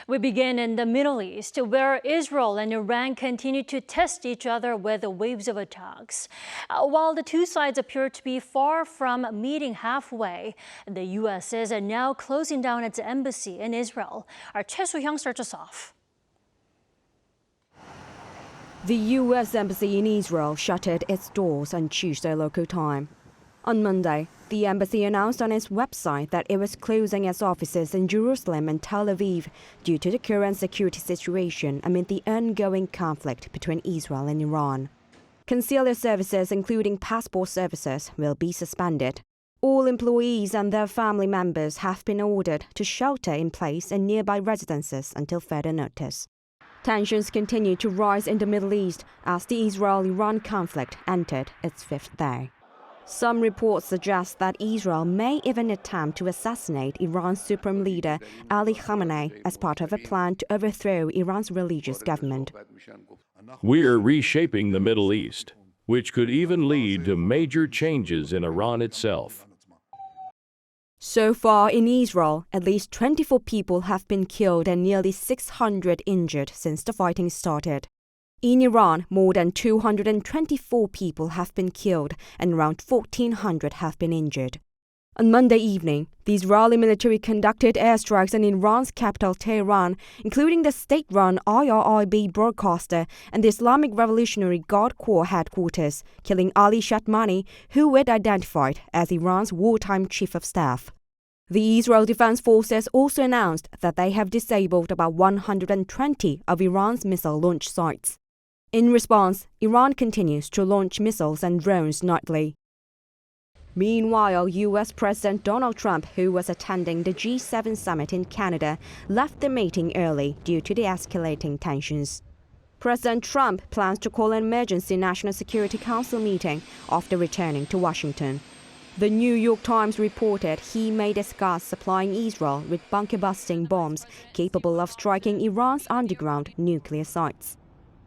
We begin in the Middle East, where Israel and Iran continue to test each other with waves of attacks. While the two sides appear to be far from meeting halfway, the U.S. is now closing down its embassy in Israel. Our Choi Soo-hyung starts us off. The U.S. Embassy in Israel shuttered its doors on Tuesday local time. On Monday, the embassy announced on its website that it was closing its offices in Jerusalem and Tel Aviv due to the current security situation amid the ongoing conflict between Israel and Iran. Consular services, including passport services, will be suspended. All employees and their family members have been ordered to shelter in place in nearby residences until further notice. Tensions continue to rise in the Middle East as the Israel-Iran conflict entered its fifth day. Some reports suggest that Israel may even attempt to assassinate Iran's supreme leader Ali Khamenei as part of a plan to overthrow Iran's religious government. We're reshaping the Middle East, which could even lead to major changes in Iran itself. So far in Israel, at least 24 people have been killed and nearly 600 injured since the fighting started. In Iran, more than 224 people have been killed and around 1,400 have been injured. On Monday evening, the Israeli military conducted airstrikes in Iran's capital Tehran, including the state-run IRIB broadcaster and the Islamic Revolutionary Guard Corps headquarters, killing Ali Khamenei, who it identified as Iran's wartime chief of staff. The Israel Defense Forces also announced that they have disabled about 120 of Iran's missile launch sites. In response, Iran continues to launch missiles and drones nightly. Meanwhile, U.S. President Donald Trump, who was attending the G7 summit in Canada, left the meeting early due to the escalating tensions. President Trump plans to call an emergency National Security Council meeting after returning to Washington. The New York Times reported he may discuss supplying Israel with bunker-busting bombs capable of striking Iran's underground nuclear sites.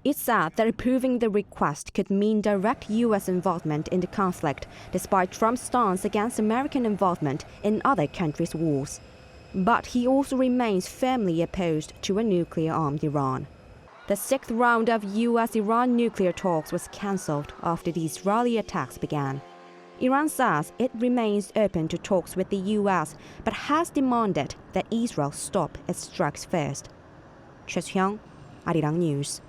It said that approving the request could mean direct U.S. involvement in the conflict, despite Trump's stance against American involvement in other countries' wars. But he also remains firmly opposed to a nuclear-armed Iran. The sixth round of U.S.-Iran nuclear talks was cancelled after the Israeli attacks began. Iran says it remains open to talks with the U.S., but has demanded that Israel stop its strikes first. Choi Soo-hyung, Arirang News.